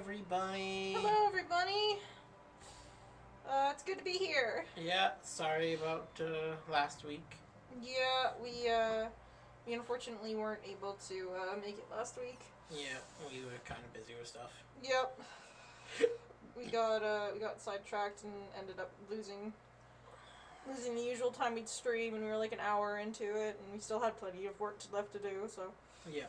everybody. Hello, everybody. It's good to be here. Yeah, sorry about last week. Yeah, we unfortunately weren't able to make it last week. Yeah, we were kind of busy with stuff. Yep. we got sidetracked and ended up losing the usual time we'd stream, and we were like an hour into it, and we still had plenty of work left to do. So. Yeah.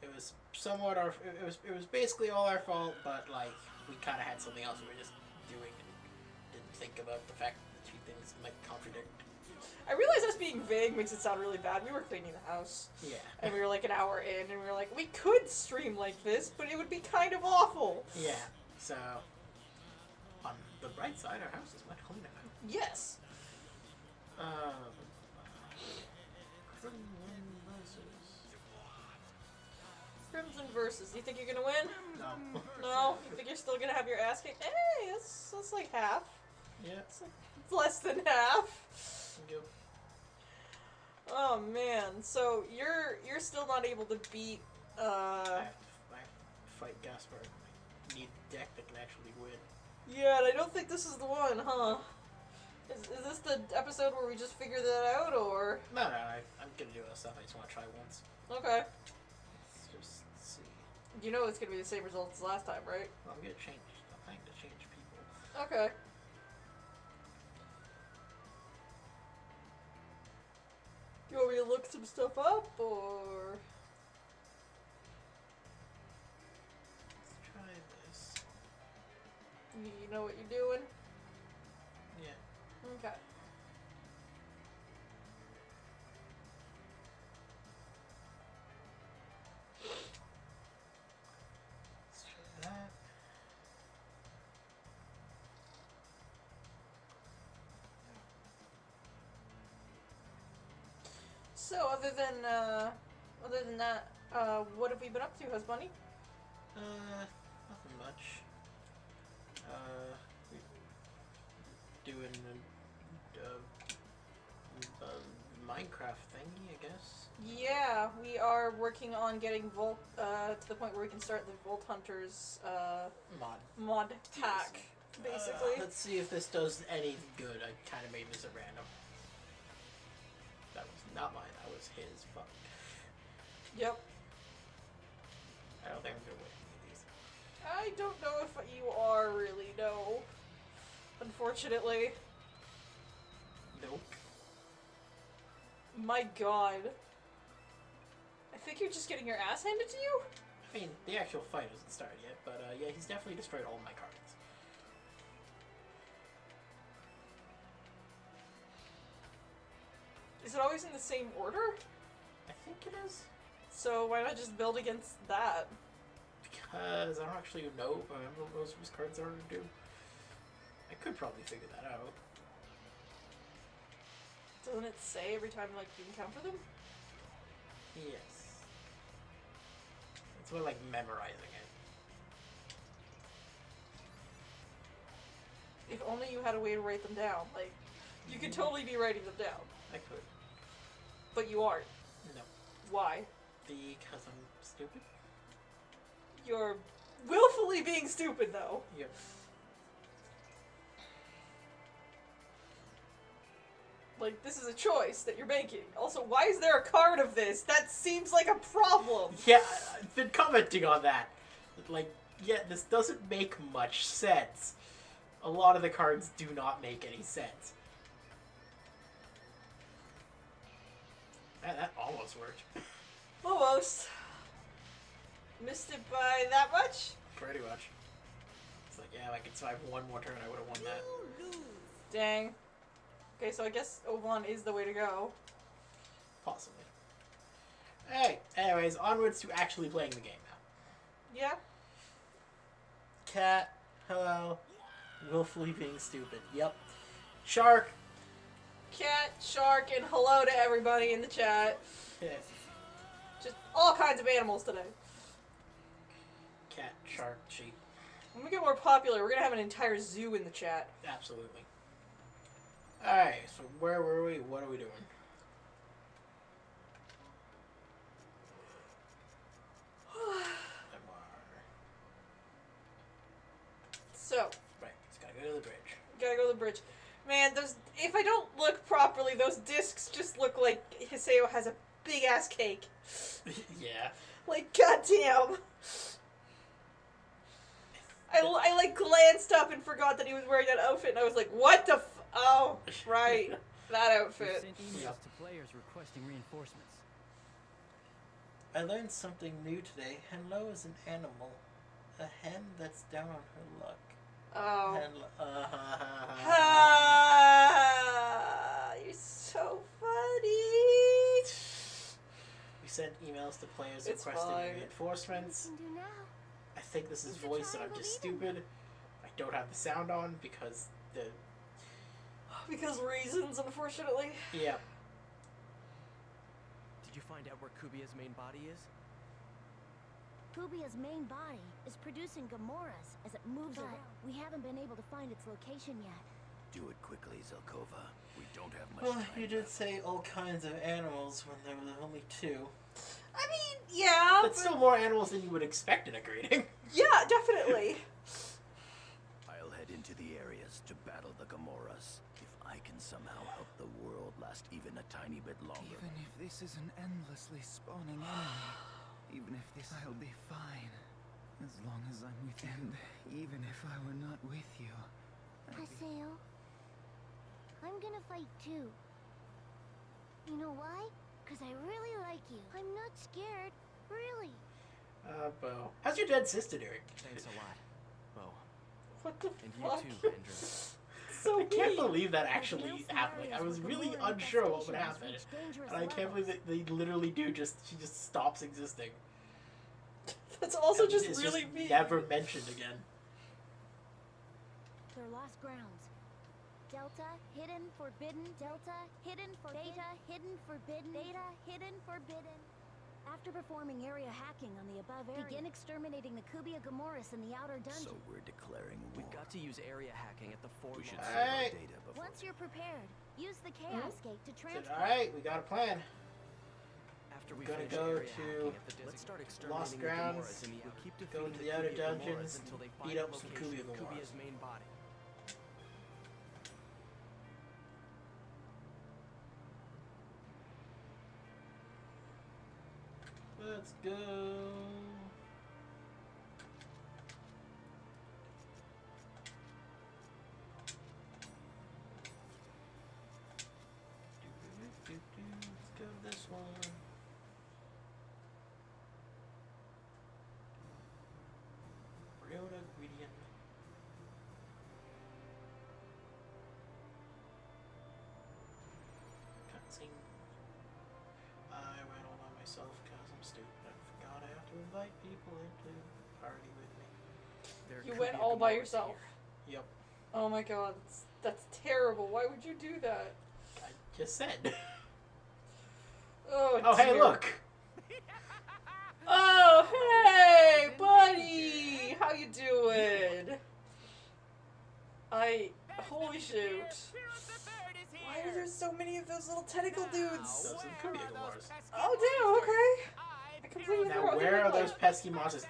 It was somewhat our. It was basically all our fault, but like we kind of had something else we were just doing and didn't think about the fact that the two things might contradict. I realize us being vague makes it sound really bad. We were cleaning the house. Yeah. And we were like an hour in, and we were like, we could stream like this, but it would be kind of awful. Yeah. So, on the bright side, our house is much cleaner now. Yes. Crimson versus. You think you're gonna win? No. No? You think you're still gonna have your ass kicked? Hey, that's like half. Yeah. It's less than half. Yep. Oh man, so you're still not able to beat I have to fight Gaspar. I need a deck that can actually win. Yeah, and I don't think this is the one, huh? Is this the episode where we just figure that out, or? No, I'm gonna do other stuff. I just want to try once. Okay. Let's just see. You know it's gonna be the same results as last time, right? Well, I'm gonna change. I'm trying to change people. Okay. You want me to look some stuff up, or? Let's try this. You know what you're doing? Yeah. Okay. Let's try that. So other than that, what have we been up to, Husbunny? Nothing much. Doing a Minecraft thingy, I guess. Yeah, we are working on getting Volt to the point where we can start the Volt Hunters mod pack, basically. Let's see if this does any good. I kind of made this at random. That was not mine. That was his. Fuck. Yep. I don't think I'm gonna win any of these. I don't know if you are really, no. Unfortunately. Nope. My god. I think you're just getting your ass handed to you? I mean, the actual fight hasn't started yet, but yeah, he's definitely destroyed all my cards. Is it always in the same order? I think it is. So why not just build against that? Because I don't actually remember what most of his cards are to do. I could probably figure that out. Doesn't it say every time like you encounter them? Yes. It's more like memorizing it. If only you had a way to write them down. Like, you could totally be writing them down. I could. But you aren't. No. Why? Because I'm stupid? You're willfully being stupid, though. Yep. Like, this is a choice that you're making. Also, why is there a card of this? That seems like a problem. Yeah, I've been commenting on that. Like, yeah, this doesn't make much sense. A lot of the cards do not make any sense. That almost worked. Almost. Missed it by that much? Pretty much. It's like, yeah, if I could survive one more turn, I would have won that. Dang. Okay, so I guess Ovan is the way to go. Possibly. Hey, anyways, onwards to actually playing the game now. Yeah? Cat, hello. Willfully being stupid. Yep. Shark. Cat, shark, and hello to everybody in the chat. Yeah. Just all kinds of animals today. Cat, shark, sheep. When we get more popular, we're gonna have an entire zoo in the chat. Absolutely. Alright, so where were we? What are we doing? MR. bridge. Man, those, if I don't look properly, those discs just look like Hiseo has a big ass cake. Yeah. Like, goddamn. I like glanced up and forgot that he was wearing that outfit, and I was like, what the oh, right. That outfit. Sent emails to players requesting reinforcements. I learned something new today. Hello is an animal. A hen that's down on her luck. Oh. You're so funny. We sent emails to players It's requesting fine. reinforcements. What we can do now? I think this is It's a voice and I'm triangle just even. stupid. I don't have the sound on because the... Because reasons, unfortunately. Yeah. Did you find out where Kubia's main body is? Kubia's main body is producing Gamoras as it moves around. We haven't been able to find its location yet. Do it quickly, Zelkova. We don't have much Well, time. you did say all kinds of animals when there were only 2. I mean, yeah. That's still more animals than you would expect in a greeting. Yeah, definitely. I'll head into the areas to battle the Gamoras. If I can somehow help the world last even a tiny bit longer. Even if this is an endlessly spawning enemy, even if this, I'll be fine. As long as I'm with you, and even if I were not with you, Haseo, I'm gonna fight too. You know why? Because I really like you. I'm not scared. Really. Bo. How's your dead sister doing? Thanks a lot, Bo. What the And fuck? you too, Andrew. So I can't weak. believe that There's actually no happened. I scenarios was where really Gamora unsure what would infestation happen. has reached dangerous And I can't believe levels. that they literally do she just stops existing. That's also And just it's really mean. never mentioned again. They're lost grounds. Delta, hidden, forbidden. Delta, hidden, forbidden. Beta, hidden, forbidden. Beta, hidden, forbidden. After performing area hacking on the above area, begin exterminating the Kubia Gamoras in the outer dungeon. So we're declaring war. We've got to use area hacking at the fort. We should mall. save our Alright. data before. Once you're prepared, use the Chaos Gate to transport. Alright, we got a plan. After we Gonna finish go area to hacking at the let's start Lost exterminating the Grounds, Gamoras in the outer. We'll keep go defeating to the outer Kubia dungeons, Gamoras until they beat find up the some location Kubia of Gamoras. Kubia's main body. Let's go. Let's go to this one. Recode ingredient. Cutscene. I went all by myself because I'm stupid and forgot I have to invite people into the party with me. There are You went Kubia all by Gamoras yourself. here. Yep, Oh my god, that's terrible. Why would you do that? I just said. Oh, Oh, hey, dear. look! Oh, hey, buddy! How you doing? Holy shoot. Why are there so many of those little tentacle dudes? Those are the Kubia Gamoras. Oh, damn, okay. I completely Now, forgot. where are those pesky monsters?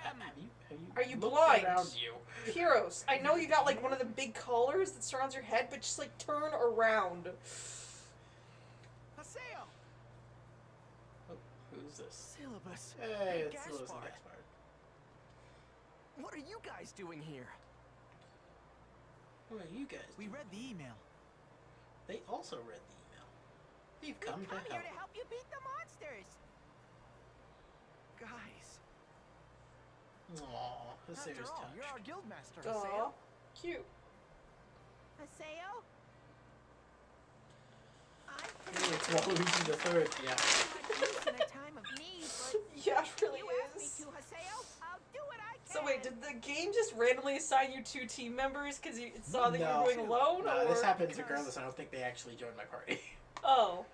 Are you looked blind? around you? Heroes, I know you got like one of the big collars that surrounds your head, but just like turn around. Haseo! Oh, who's this? Syllabus. Hey, and it's Lewis and Gaspard. Gaspard. What are you guys doing here? What are you guys We doing? read the email. They also read the email. They've come to help. help you beat the monsters. Guys. Aww, Haseo's After all, touched. you're our guildmaster, Aw, Haseo. cute. Haseo? Ooh, it's Waluigi the Third, yeah. in a time of need, but Yeah, it really you asked me is. to, Haseo. I'll do what I can. So wait, did the game just randomly assign you 2 team members because it saw that you No. were going alone? No, or? this happens regardless. I don't think they actually joined my party. Oh.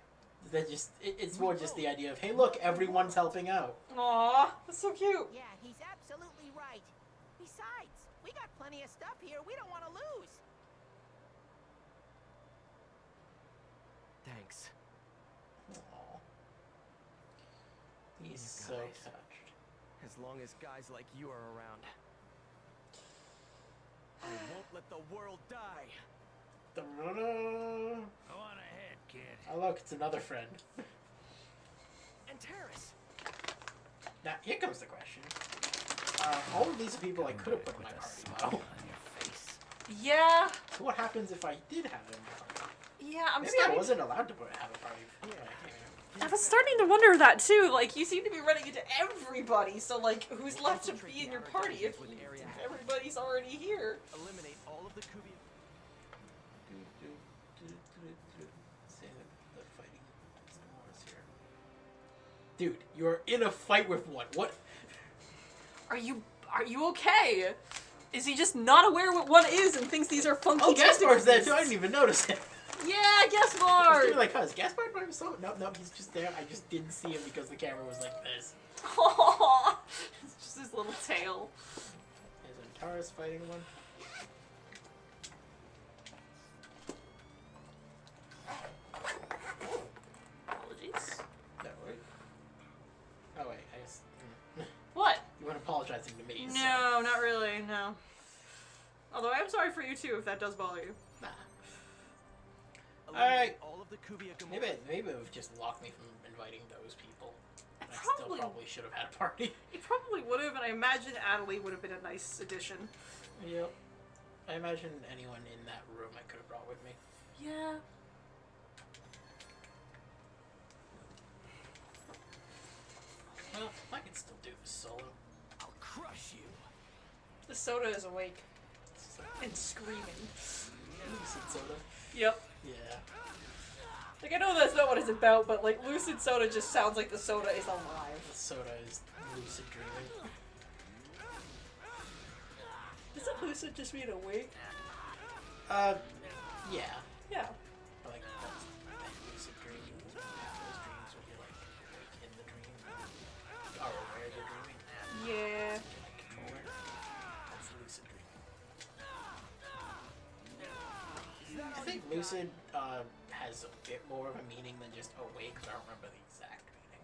That just it's more just the idea of, hey, look, everyone's helping out. Aw, that's so cute. Yeah, he's absolutely right. Besides, we got plenty of stuff here we don't want to lose. Thanks. Aww. He's You so guys. touched. As long as guys like you are around, I won't let the world die. Go on ahead, kid. Oh look, it's another friend. And Terrace. Now here comes the question. All of these people I could have put in my party model. On your face. Yeah. So what happens if I did have them in my party? Yeah, I'm Maybe starting. I wasn't allowed to have a party. I was starting to wonder that too. Like, you seem to be running into everybody, so like, who's left to be in your party if everybody's already here? Eliminate all of the Kubia. The fighting wars here. Dude, you're in a fight with one. What? Are you okay? Is he just not aware what one is and thinks these are funky? Oh, Gaspar's there too. I beasts? didn't even notice him. Yeah, I was Gaspar. doing like, is Gaspar by himself? No, he's just there. I just didn't see him because the camera was like this. Aww. It's just his little tail. Is Antares fighting one? Apologies. No, wait. Oh wait, I guess. What? You weren't apologizing to me. So. No, not really. No. Although I am sorry for you too if that does bother you. Nah. Eliminate Alright. all of the Kubia Maybe it would just lock me from inviting those people. I still probably should have had a party. He probably would have, and I imagine Adelie would have been a nice addition. Yep. I imagine anyone in that room I could have brought with me. Yeah. Well, I can still do this solo. I'll crush you. The soda is awake and screaming. Lucid soda. Yep. Yeah. Like, I know that's not what it's about, but like, lucid soda just sounds like the soda is alive. The soda is lucid dreaming. Doesn't lucid just mean awake? Yeah. Yeah. I like that's like lucid dreaming. Those dreams when you're like awake in the dream. Or aware you're dreaming. Yeah. You're like controller. That's lucid dreaming. I think lucid has a bit more of a meaning than just awake, but I don't remember the exact meaning.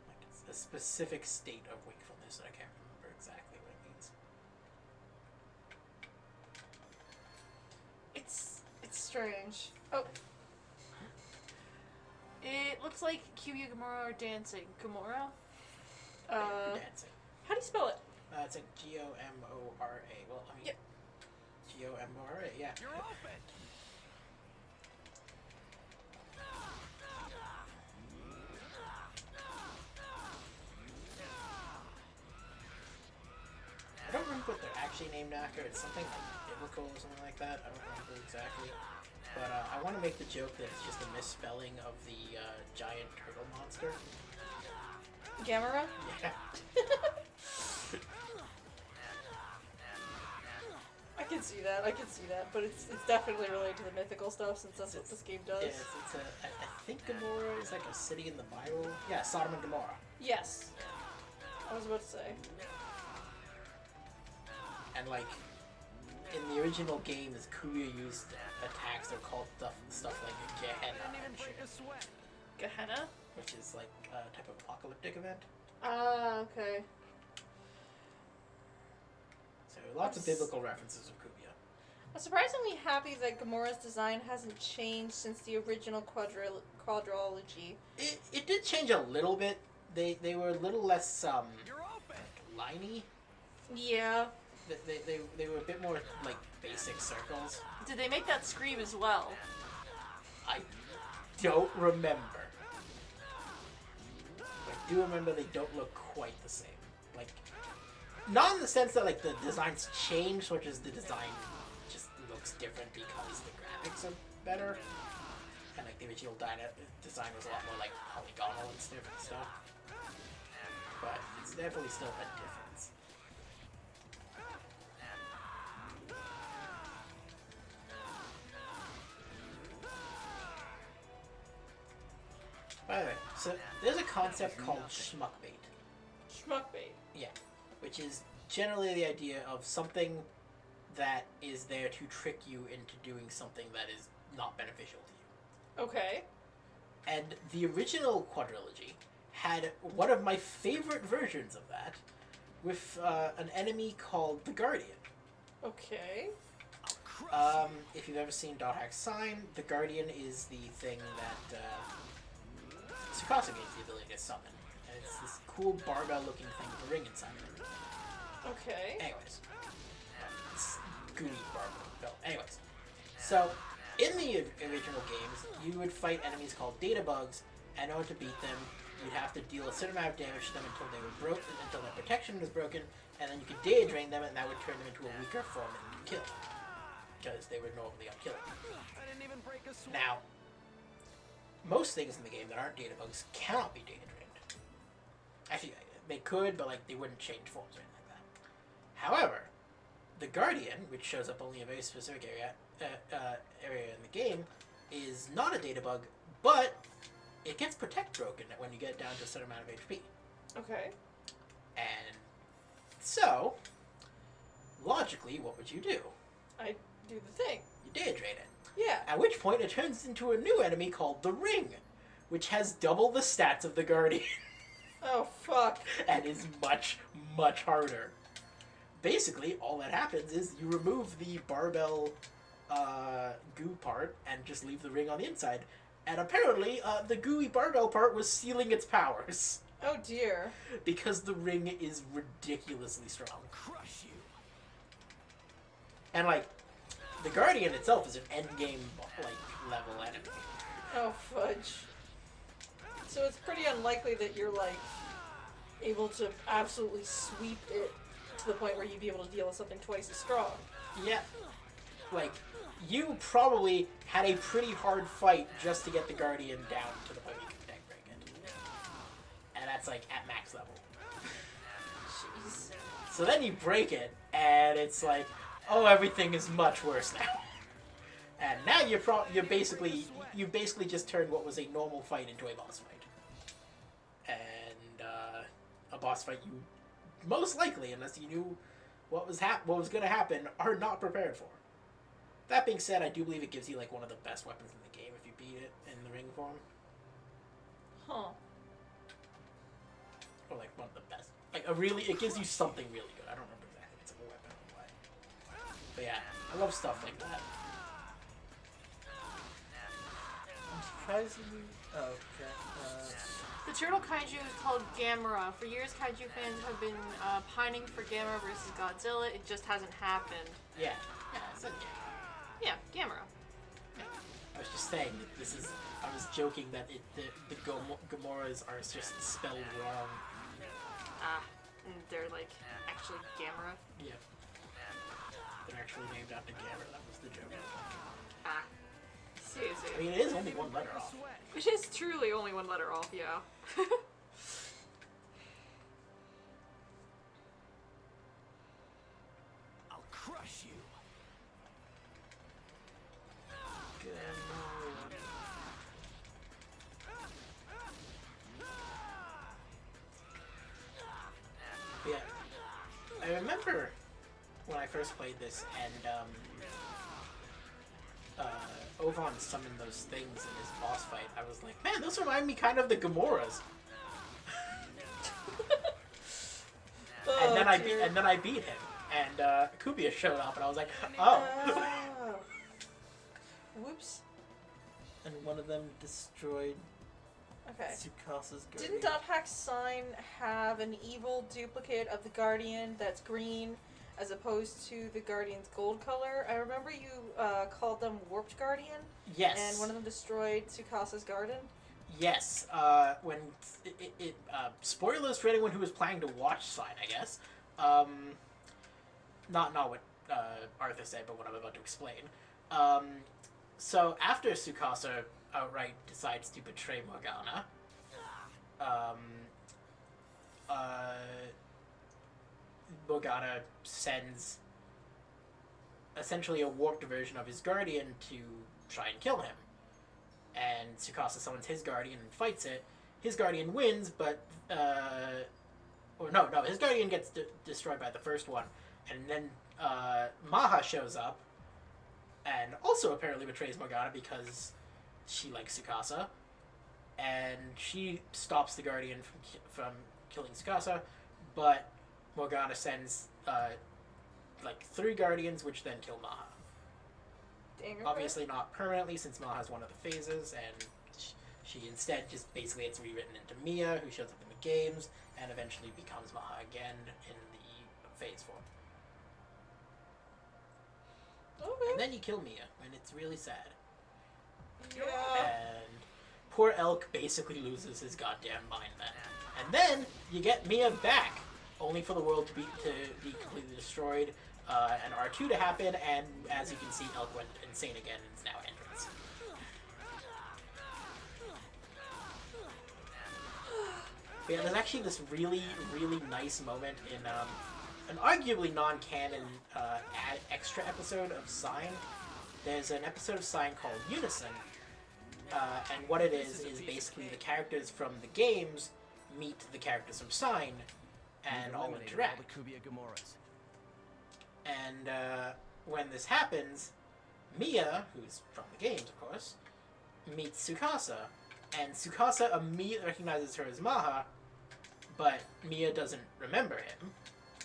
Like it's a specific state of wakefulness that I can't remember exactly what it means. It's strange. Oh. It looks like Q and Gamora are dancing. Gamora? Dancing. How do you spell it? It's like Gomora. Well, I mean, Yep. Gomora, yeah. You're open. I don't remember what they're actually named after. It's something like biblical or something like that. I don't remember exactly. But I want to make the joke that it's just a misspelling of the giant turtle monster. Gamora? Yeah. I can see that. I can see that. But it's definitely related to the mythical stuff since that's what this game does. Yeah, I think Gomorrah is like a city in the Bible. Yeah, Sodom and Gomorrah. Yes. I was about to say. And like, in the original game, as Kuya used attacks, they're called stuff like Gehenna, Didn't even and break shit, a sweat. Gehenna? which is like a type of apocalyptic event. Ah, okay. So lots of biblical references of Kuya. I'm surprisingly happy that Gamora's design hasn't changed since the original quadrology. It did change a little bit. They were a little less You're open. liney. Yeah. They were a bit more like basic circles. Did they make that scream as well? I don't remember. I do remember they don't look quite the same. Like, not in the sense that like the designs change, so much as the design just looks different because the graphics are better. And like the original design was a lot more like polygonal and stuff. But it's definitely still a difference. By the way, so there's a concept called schmuckbait. Schmuckbait. Yeah, which is generally the idea of something that is there to trick you into doing something that is not beneficial to you. Okay. And the original quadrilogy had one of my favorite versions of that with an enemy called the Guardian. Okay. If you've ever seen Dot Hack's sign, the Guardian is the thing that Tsukasa gains the ability to summon. And it's this cool barbell-looking thing with a ring inside of it. Okay. Anyways. It's gooey barbell. No, anyways. So, in the original games, you would fight enemies called data bugs, and in order to beat them, you'd have to deal a certain amount of damage to them until they were broken, until their protection was broken, and then you could data drain them, and that would turn them into a weaker form and kill. Because they were normally unkillable. I didn't even break a sweat. Now, most things in the game that aren't data bugs cannot be data drained. Actually, they could, but like they wouldn't change forms or anything like that. However, the Guardian, which shows up only in a very specific area in the game, is not a data bug, but it gets protect broken when you get down to a certain amount of HP. Okay. And so, logically, what would you do? I do the thing. You data drain it. Yeah. At which point it turns into a new enemy called the Ring, which has double the stats of the Guardian Oh, fuck. and is much, much harder. Basically, all that happens is you remove the barbell goo part and just leave the ring on the inside. And apparently, the gooey barbell part was sealing its powers. Oh, dear. Because the ring is ridiculously strong. Crush you. And, like, the Guardian itself is an endgame, like, level enemy. Oh, fudge. So it's pretty unlikely that you're, like, able to absolutely sweep it to the point where you'd be able to deal with something twice as strong. Yeah. Like, you probably had a pretty hard fight just to get the Guardian down to the point you can deck break it. And that's, like, at max level. Jeez. So then you break it, and it's like, oh, everything is much worse now. And now you basically just turned what was a normal fight into a boss fight. And a boss fight you most likely, unless you knew what was going to happen, are not prepared for. That being said, I do believe it gives you like one of the best weapons in the game if you beat it in the ring form. Huh. Or like one of the best. Like it gives you something really good. I don't remember exactly. It's like a weapon or what. But yeah, I love stuff like that. I'm surprisingly... Oh, okay. The turtle kaiju is called Gamera. For years, kaiju fans have been pining for Gamera versus Godzilla. It just hasn't happened. Yeah. Yeah, it's a Yeah, Gamera. I was just saying that this is. I was joking that the Gamoras are just spelled wrong. Ah, and they're like actually Gamera. Yeah. They're actually named after Gamera. That was the joke. Ah, seriously. I mean, it is only one letter off. It is truly only one letter off. Yeah. I'll crush you. Yeah. I remember when I first played this and Ovan summoned those things in his boss fight. I was like, man, those remind me kind of the Gamoras. And then I beat him, and Kubia showed up, and I was like, oh. Whoops. And one of them destroyed Okay. Tsukasa's Guardian. Didn't Dot Hack's sign have an evil duplicate of the Guardian that's green as opposed to the Guardian's gold color? I remember you called them Warped Guardian. Yes. And one of them destroyed Tsukasa's garden. Yes. When spoilers for anyone who was planning to watch Sign, I guess. Not what Arthur said, but what I'm about to explain. So after Tsukasa outright decides to betray Morgana, Morgana sends essentially a warped version of his Guardian to try and kill him. And Tsukasa summons his Guardian and fights it. His Guardian wins, but... his Guardian gets destroyed by the first one. And then Maha shows up and also apparently betrays Morgana because she likes Tsukasa. And she stops the Guardian from killing Tsukasa, but Morgana sends 3 Guardians, which then kill Maha. Dang it. obviously not permanently, since Mel has one of the phases, and she instead just basically gets rewritten into Mia, who shows up in the games, and eventually becomes Maha again in the phase form. Okay. And then you kill Mia, and it's really sad. Yeah. And poor Elk basically loses his goddamn mind then. And then you get Mia back, only for the world to be completely destroyed, and R2 to happen, and as you can see, Elk went insane again and is now Entrance. But yeah, there's actually this really, really nice moment in an arguably non-canon extra episode of Sign. There's an episode of Sign called Unison, and what it is basically the characters from the games meet the characters from Sign, and all interact. All the Kubia Gamoras. And when this happens, Mia, who's from the games, of course, meets Tsukasa, and Tsukasa immediately recognizes her as Maha, but Mia doesn't remember him,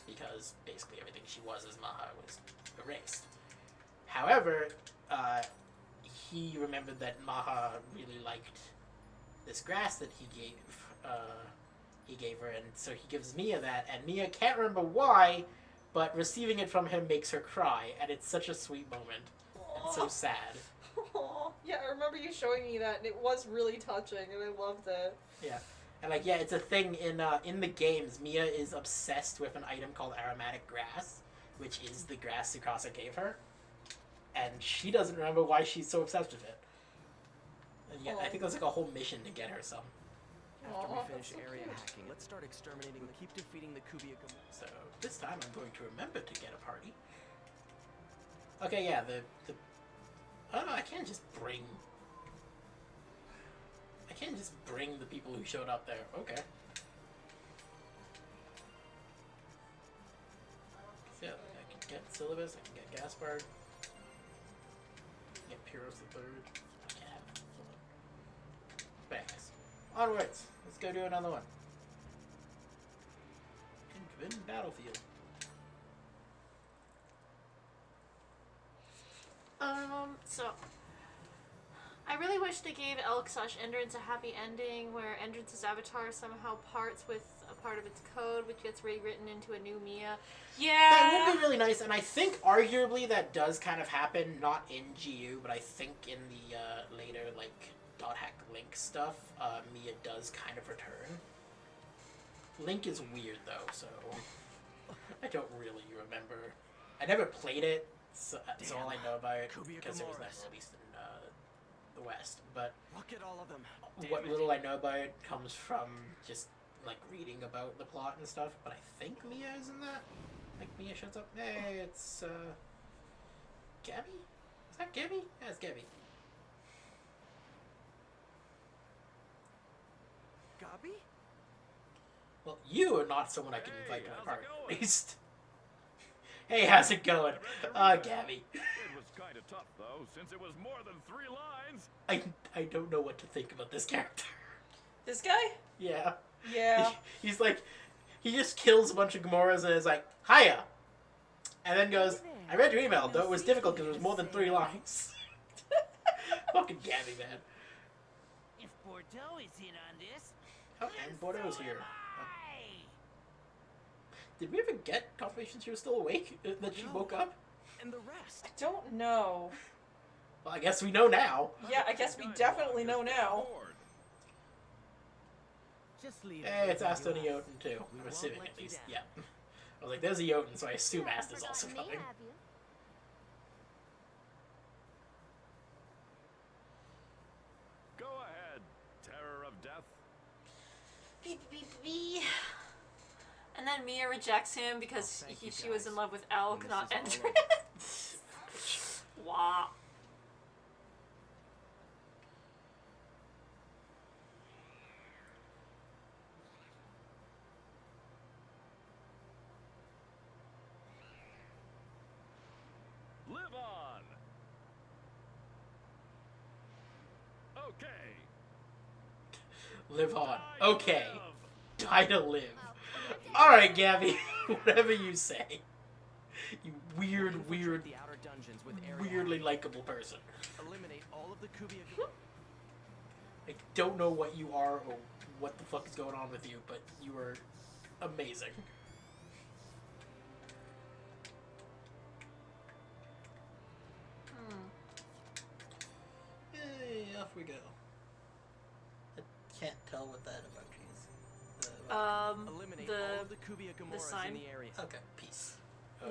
because basically everything she was as Maha was erased. However, he remembered that Maha really liked this grass that he gave her, and so he gives Mia that, and Mia can't remember why, but receiving it from him makes her cry, and it's such a sweet moment, and so sad. Aww. Yeah, I remember you showing me that, and it was really touching, and I loved it. Yeah. And like, yeah, it's a thing in the games. Mia is obsessed with an item called aromatic grass, which is the grass Tsukasa gave her, and she doesn't remember why she's so obsessed with it. And yeah, I think there's like a whole mission to get her some. After Aw, we finish that's so area cute. hacking, let's start exterminating. Keep defeating the Kubia Gamoras. So this time I'm going to remember to get a party. Okay, yeah, the I don't know, I can't just bring the people who showed up there. Okay. So yeah, I can get Syllabus, I can get Gaspard, get Pyros the Third. I can't have fun. But anyways, onwards. Let's go do another one. Twin Battlefield. So I really wish they gave Elk/Endurance a happy ending where Endurance's avatar somehow parts with a part of its code, which gets rewritten into a new Mia. Yeah! That would be really nice, and I think arguably that does kind of happen, not in GU, but I think in the later, like, .hack Link stuff, Mia does kind of return. Link is weird, though, so I don't really remember. I never played it, so all I know about it, because it was never released in the West, but Look at all of them. what little I know about it comes from just, like, reading about the plot and stuff, but I think Mia is in that. Like, Mia shows up. Hey, it's, Gabby? Is that Gabby? Yeah, it's Gabby. Gabi? Well, you are not someone I can invite to my party, at least. Hey, how's it going? Gabby. It was kind of tough, though, since it was more than 3 lines. I don't know what to think about this character. This guy? Yeah. Yeah. He's like, he just kills a bunch of Gamoras and is like, hiya! And then goes, I read your email, though it was difficult because it was more than 3 lines. Fucking Gabby, man. If Bordeaux is in on this, Oh, and Bordeaux's so here. am I. Did we ever get confirmation she was still awake? That she No. woke up? And the rest. I don't know. Well, I guess we know now. Yeah, I guess we definitely know now. Just leave Hey, it's where Asta and you are. Jotun too. We I'm won't assuming let at you least. down. Yeah. I was like, there's a Jotun, so I assume You haven't Asta's also forgotten me, coming. have you? Go ahead, terror of death. Beep, beep, beep. And then Mia rejects him because Oh, thank you, she was guys. in love with Elk, When not this is all Endurance. Wow. Live on. Okay. Live on. I Okay. live. Die to live. Alright, Gabby. Whatever you say. You weird, Infiltrate weird the outer dungeons with area weirdly hacking. likable person. Eliminate all of the Kubia. I don't know what you are or what the fuck is going on with you, but you are amazing. Hey, off we go. I can't tell what that emoji is. Eliminate The all of the Kubia Gamoras sign? in the area. Okay, peace.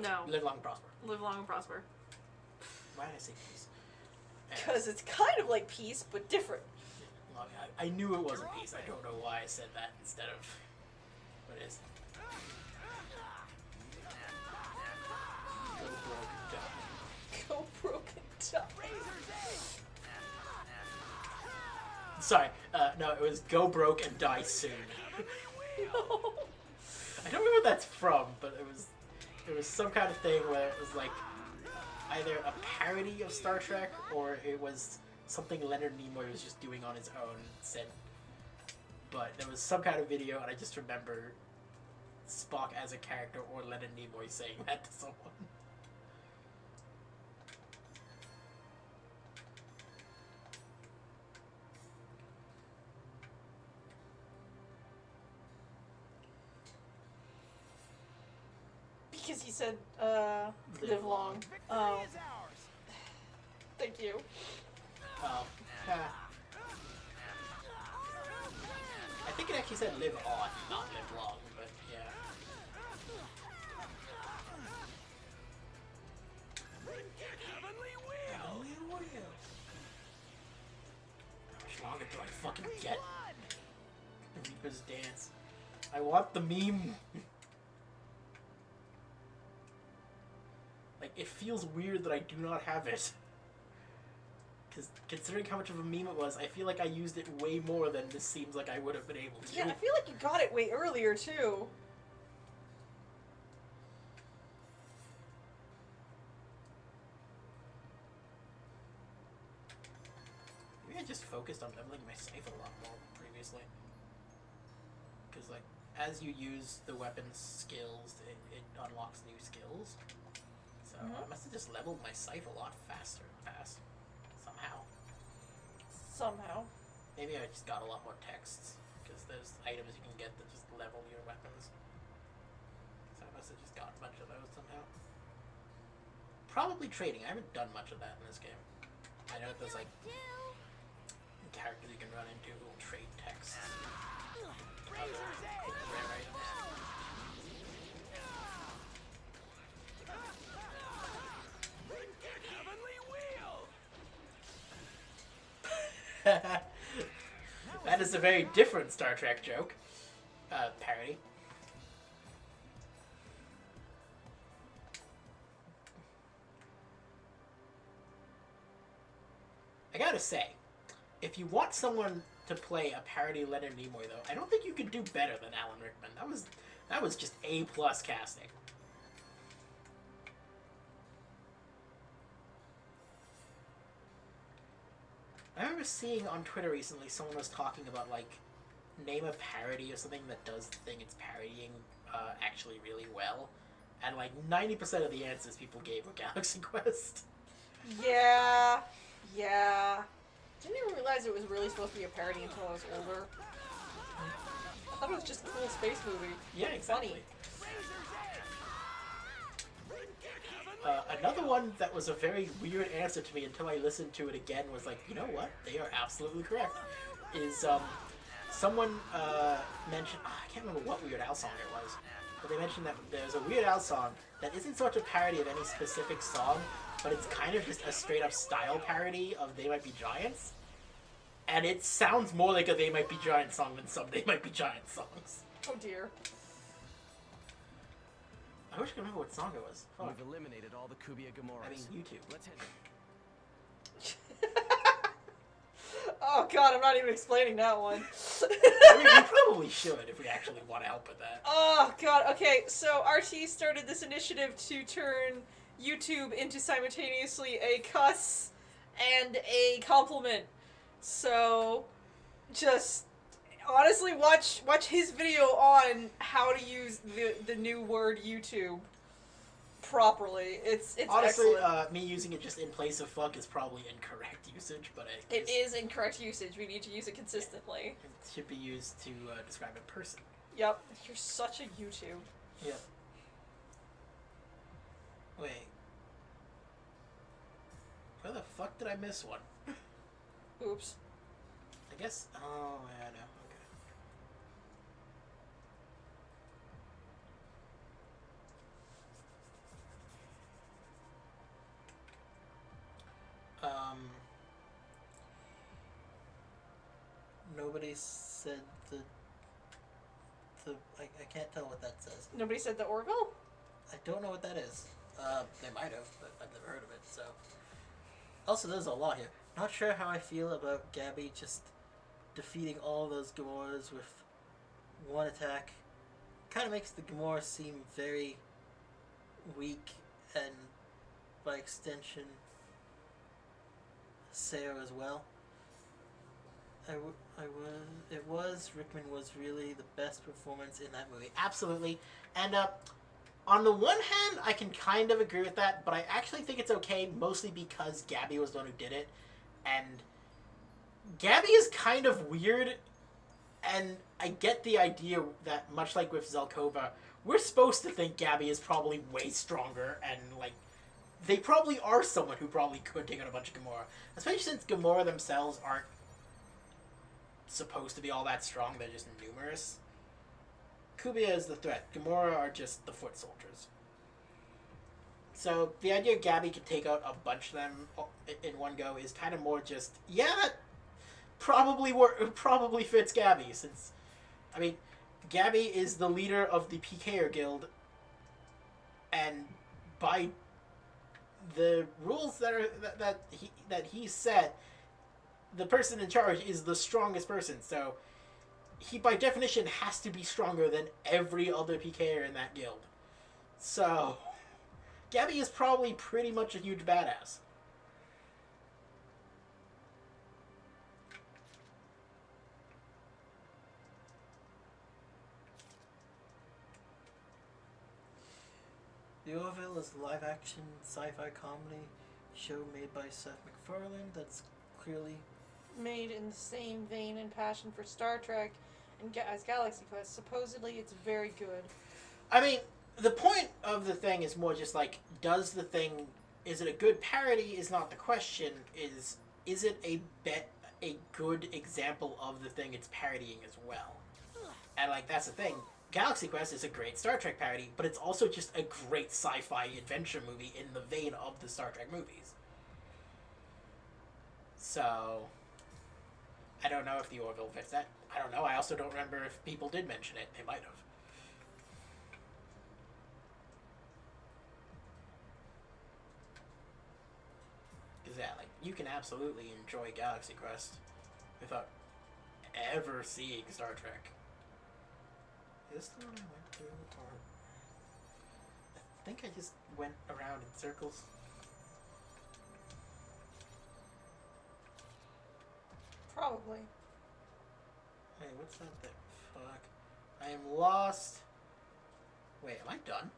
No. Live long and prosper. Live long and prosper. Why did I say peace? Because it's kind of like peace, but different. Well, I knew it wasn't peace. I don't know why I said that instead of what it is. Go broken top. Sorry, no, it was go broke and die soon. No. I don't know what that's from, but it was some kind of thing where it was like either a parody of Star Trek or it was something Leonard Nimoy was just doing on his own. Said, but there was some kind of video, and I just remember Spock as a character or Leonard Nimoy saying that to someone. Because he said, live long. Victory is ours. Thank you. Oh. I think it actually said live on, not live long, but yeah. Heavenly wheel. How much longer do I fucking get? The Reaper's Dance. I want the meme. Like, it feels weird that I do not have it. Because considering how much of a meme it was, I feel like I used it way more than this seems like I would have been able to. Yeah, I feel like you got it way earlier, too. Maybe I just focused on leveling my scythe a lot more previously. Because, like, as you use the weapon's skills, it unlocks new skills. So I must have just leveled my scythe a lot faster in the past. Somehow. Maybe I just got a lot more texts. Because there's items you can get that just level your weapons. So I must have just got a bunch of those somehow. Probably trading. I haven't done much of that in this game. I know there's, like, characters you can run into who will trade texts. Other rare items. Heavenly wheel. That is a very different Star Trek joke. Parody. I gotta say, if you want someone to play a parody Leonard Nimoy, though, I don't think you could do better than Alan Rickman. That was just A+ casting. I remember seeing on Twitter recently someone was talking about, like, name a parody of something that does the thing it's parodying actually really well. And, like, 90% of the answers people gave were Galaxy Quest. Yeah. Yeah. Didn't even realize it was really supposed to be a parody until I was older. I thought it was just a cool space movie. Yeah, exactly. Funny. Another one that was a very weird answer to me until I listened to it again was like, you know what? They are absolutely correct. Is, someone, mentioned, I can't remember what Weird Al song it was, but they mentioned that there's a Weird Al song that isn't so much a parody of any specific song, but it's kind of just a straight up style parody of They Might Be Giants. And it sounds more like a They Might Be Giants song than some They Might Be Giants songs. Oh dear. I wish I could remember what song it was. Fuck. We've eliminated all the Kubia Gamoras. I mean, YouTube. Let's head. Oh god, I'm not even explaining that one. I mean, we probably should if we actually want to help with that. Oh god, okay, so RT started this initiative to turn YouTube into simultaneously a cuss and a compliment. So, just honestly watch his video on how to use the new word YouTube. properly. It's Honestly, excellent. me using it just in place of fuck is probably incorrect usage, but It is incorrect usage. We need to use it consistently. It should be used to describe a person. Yep. You're such a YouTube. Yep. Wait. Where the fuck did I miss one? Oops. I guess. Oh, yeah, no. Okay. Nobody said I can't tell what that says. Nobody said the Orville? I don't know what that is. They might have, but I've never heard of it, so. Also, there's a lot here. Not sure how I feel about Gabby just defeating all those Gamoras with one attack. Kind of makes the Gamora seem very weak, and by extension, Sarah as well. Rickman was really the best performance in that movie. Absolutely. And, on the one hand, I can kind of agree with that, but I actually think it's okay, mostly because Gabby was the one who did it. And Gabby is kind of weird, and I get the idea that, much like with Zelkova, we're supposed to think Gabby is probably way stronger, and, like, they probably are someone who probably could take on a bunch of Gamora. Especially since Gamora themselves aren't supposed to be all that strong, they're just numerous. Kubia is the threat. Gamora are just the foot soldiers. So the idea Gabby could take out a bunch of them in one go is kind of more just, yeah, that probably fits Gabby, since, I mean, Gabby is the leader of the PKer Guild, and by the rules that he set, the person in charge is the strongest person, so he by definition has to be stronger than every other PKer in that guild. So Gabby is probably pretty much a huge badass. The Orville is a live-action sci-fi comedy show made by Seth MacFarlane that's clearly Made in the same vein and passion for Star Trek and as Galaxy Quest. Supposedly, it's very good. I mean, the point of the thing is more just like, is it a good parody is not the question, is it a good example of the thing it's parodying as well? And, like, that's the thing. Galaxy Quest is a great Star Trek parody, but it's also just a great sci-fi adventure movie in the vein of the Star Trek movies. So I don't know if the Orville fits that. I don't know. I also don't remember if people did mention it. They might have. Is that, like, you can absolutely enjoy Galaxy Quest without ever seeing Star Trek. Is this the one I went through? Or I think I just went around in circles. Probably. Hey, what's that thing? Fuck. I am lost. Wait, am I done?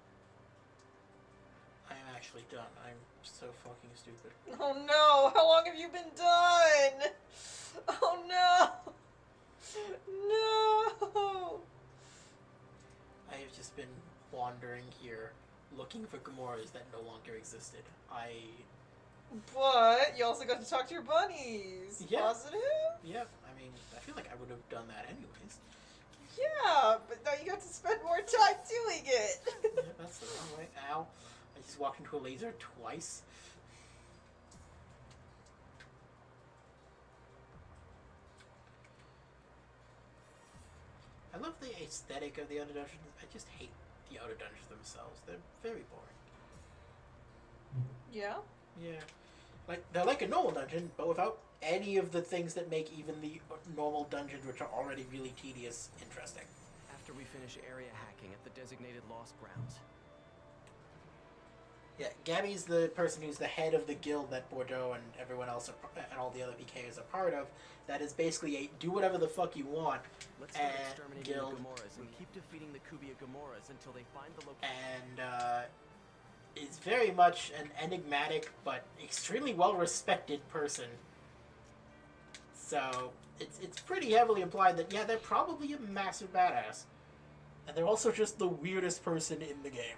I am actually done. I'm so fucking stupid. Oh no! How long have you been done? Oh no! No! I have just been wandering here, looking for Gamoras that no longer existed. But you also got to talk to your bunnies. Yeah. Positive? Yeah, I mean, I feel like I would have done that anyways. Yeah, but now you got to spend more time doing it. Yeah, that's the wrong way. Ow. I just walked into a laser twice. I love the aesthetic of the outer dungeons. I just hate the outer dungeons themselves. They're very boring. Yeah? Yeah. Like, they're like a normal dungeon, but without any of the things that make even the normal dungeons, which are already really tedious, interesting. After we finish area hacking at the designated lost grounds. Yeah, Gabby's the person who's the head of the guild that Bordeaux and everyone else and all the other PKs are part of. That is basically a do whatever the fuck you want. Let's start and exterminating guild. the Gamoras and keep defeating the Kubia Gamoras until they find the location. And is very much an enigmatic but extremely well-respected person. So it's pretty heavily implied that, yeah, they're probably a massive badass. And they're also just the weirdest person in the game.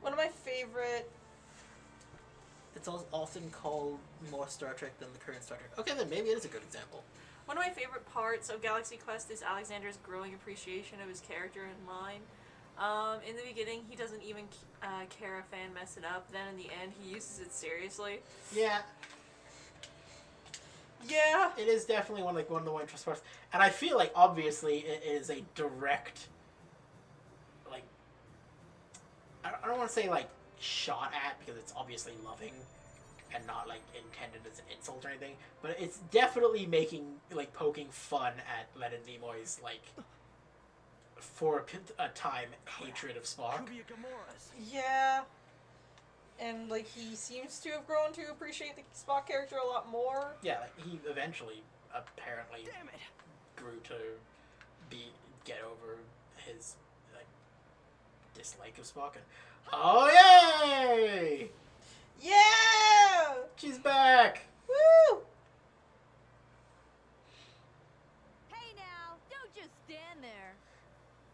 One of my favorite... It's often called more Star Trek than the current Star Trek. Okay, then maybe it is a good example. One of my favorite parts of Galaxy Quest is Alexander's growing appreciation of his character in line. In the beginning, he doesn't even care if Fan mess it up. Then in the end, he uses it seriously. Yeah. Yeah. It is definitely one of the more interesting parts. And I feel like, obviously, it is a direct, like, I don't want to say, like, shot at, because it's obviously loving and not, like, intended as an insult or anything, but it's definitely poking fun at Leonard Nimoy's, like, for a time, hatred of Spock. Yeah. And, like, he seems to have grown to appreciate the Spock character a lot more. Yeah, like, he eventually, apparently, grew to get over his, like, dislike of Spock. And, oh, yay! Yeah! She's back! Woo! Hey now, don't just stand there.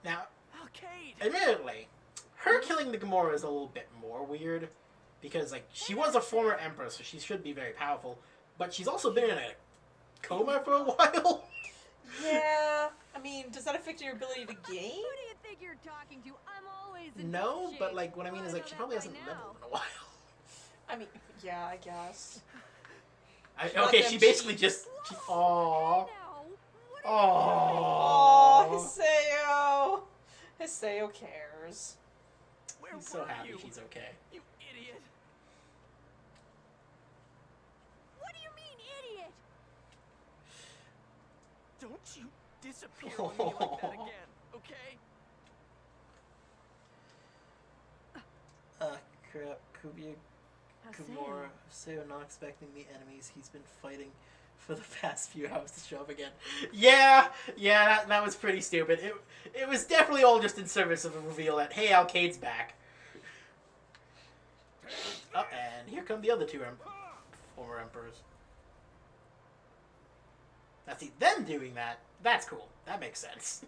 Now, Arcade. admittedly, her killing the Gamora is a little bit more weird, because, like, she was a former Empress, so she should be very powerful, but she's also been in a coma for a while. Yeah. I mean, does that affect your ability to game? Who do you think you're talking to? I'm always in No, good but, shape. like, what I mean is, like, she probably hasn't Right leveled now. in a while. I mean, yeah, I guess. Okay, she basically just... Aww. Hey now, what Oh, Aww. Hiseo. Hiseo cares. Where He's so were happy you? she's okay. You idiot. What do you mean, idiot? Don't you disappear on me like that again, okay? Crap, Kubia, Gamora, Seo not expecting the enemies he's been fighting for the past few hours to show up again. Yeah, that was pretty stupid. It was definitely all just in service of a reveal that, hey, Alcade's back. Oh, and here come the other two former Emperors. Now, see, them doing that, that's cool. That makes sense.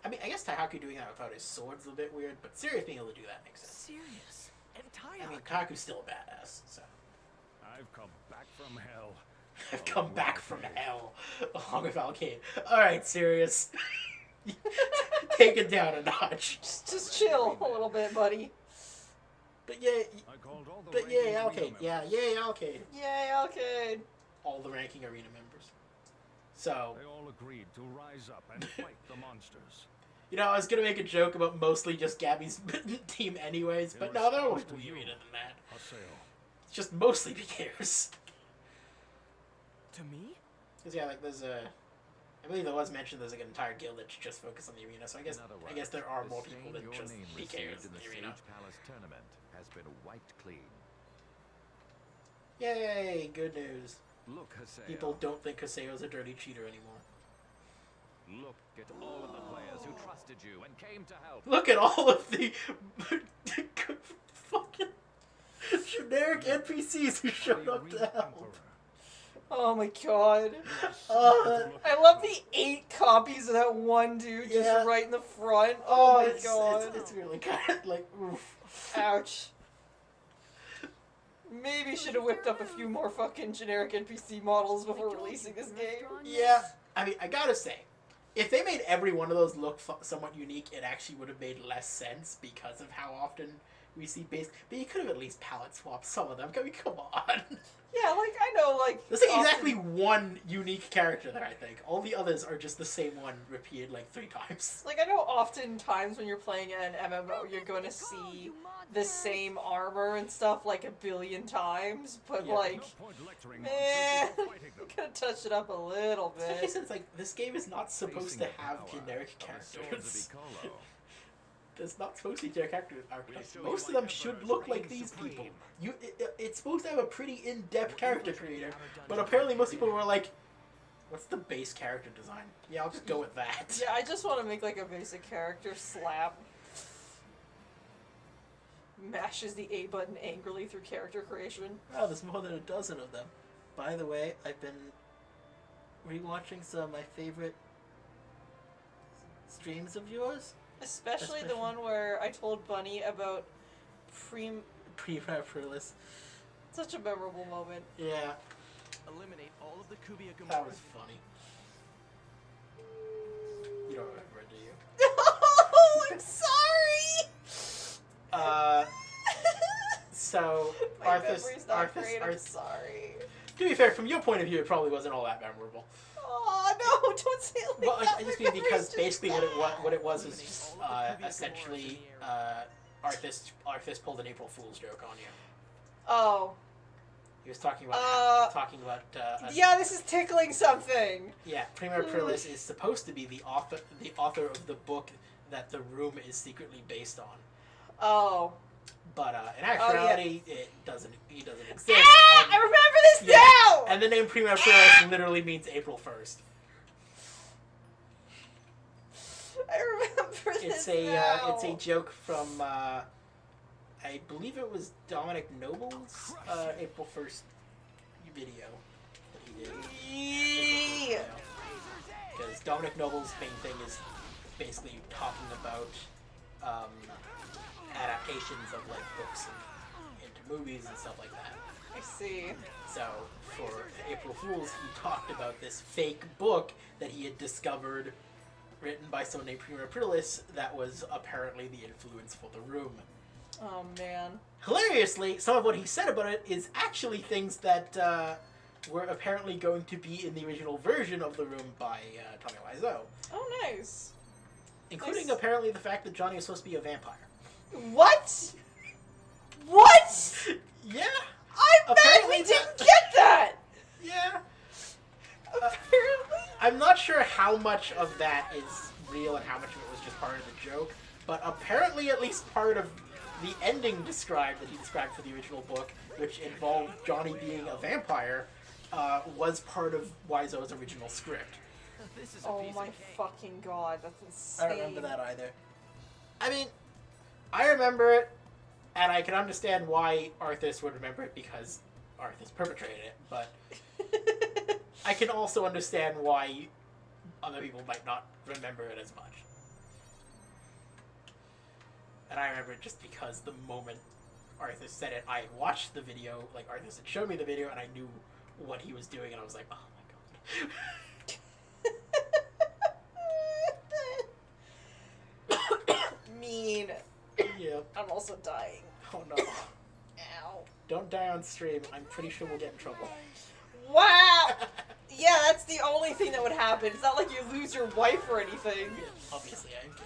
I mean, I guess Tahaku doing that without his sword's a bit weird, but Sirius being able to do that makes sense. Serious. And I mean, Tahaku's still a badass, so. I've come back from hell. I've come back from hell, along with Alcade. Alright, Sirius. Take it down a notch. Just chill a little bit, buddy. But yeah, I called all the but yay, ranking Alcade. arena Yeah, members. yay, Alcade. Yay, Alcade. All the ranking arena members. So, They all agreed to rise up and fight the monsters. you know, I was gonna make a joke about mostly just Gabby's team anyways, but no, they're always response to way you. arena than that. Haseo. It's just mostly because. To me? Because yeah, like there's a, I believe there was mentioned there's like an entire guild that's just focused on the arena. So I guess In other there words, are the more stain people than your just name PKers received in the the arena. Sage Palace tournament has been wiped clean. Yay! Good news. Look, Haseo. People don't think Kaseo's a dirty cheater anymore. Look at all of the players who trusted you and came to help. Look at all of the fucking generic NPCs who showed up to help. Oh my god. Uh, I love the 8 copies of that one dude just Yeah. right in the front. Oh my it's, god. It's really kind of like, oof. Ouch. Maybe should have whipped up a few more fucking generic NPC models before releasing this game. Yeah, I mean, I gotta say, if they made every one of those look somewhat unique, it actually would have made less sense because of how often we see base. But you could have at least palette swapped some of them. I mean, come on. Yeah, like, I know, like... There's like often- exactly one unique character there, I think. All the others are just the same one repeated like 3 times. Like, I know oftentimes when you're playing an MMO, you're going to see the same armor and stuff like a billion times, but Yeah. like, No point lecturing man, monsters before fighting you them. could have touched it up a little Especially bit. since like this game is not supposed Facing to the have power generic of the Swords characters. of Icolo. There's not supposed to be generic characters. show Most you of them like should emperors look like reign these supreme. people. It's supposed to have a pretty in-depth Your character infiltrating creator, outer but dungeons apparently are most people hidden. were like, "What's the base character design? Yeah, I'll just go with that." Yeah, I just want to make like a basic character slap. mashes the A button angrily through character creation. Wow, there's more than a dozen of them. By the way, I've been rewatching some of my favorite streams of yours. Especially the one where I told Bunny about Pre-Rapperless. Such a memorable moment. Yeah, Eliminate all of the Kubia Gamoras. that was funny. You don't remember, do you? Oh, I'm sorry! So, My memory's not great, I'm sorry. To be fair, from your point of view, it probably wasn't all that memorable. Oh, no, don't say it like Well, that. I just My mean memory's because just basically bad. what it was is just essentially Arthas pulled an April Fool's joke on you. Oh. He was talking about Yeah, this is tickling something. yeah, Prima Aprilis is supposed to be the author of the book that the room is secretly based on. Oh. But in actuality, he doesn't exist. Ah! And, I remember this now! And the name Prima Aprilis literally means April 1st. I remember this now. It's a joke from I believe it was Dominic Noble's April 1st video that he did. Yeah. Because Dominic Noble's main thing is basically talking about adaptations of like books into movies and stuff like that. I see. So for April Fools, he talked about this fake book that he had discovered, written by someone named Prima Aprilis, that was apparently the influence for The Room. Oh, man. Hilariously, some of what he said about it is actually things that were apparently going to be in the original version of The Room by Tommy Wiseau. Oh, nice. Including Nice. apparently the fact that Johnny was supposed to be a vampire. What? What? Yeah. I Apparently badly didn't get that! Yeah. Apparently. I'm not sure how much of that is real and how much of it was just part of the joke, but apparently at least part of the ending that he described for the original book, which involved Johnny being a vampire, was part of Wiseau's original script. This is a Oh piece my of cake. fucking god, that's insane. I don't remember that either. I mean, I remember it, and I can understand why Arthas would remember it because Arthas perpetrated it, but I can also understand why other people might not remember it as much. And I remember it just because the moment Arthas said it, I watched the video, like Arthas had showed me the video, and I knew what he was doing, and I was like, oh my god. Mean. Yep. I'm also dying. Oh no. Ow. Don't die on stream. I'm pretty sure we'll get in trouble. Wow! Yeah, that's the only thing that would happen. It's not like you lose your wife or anything. Obviously, I'm kidding.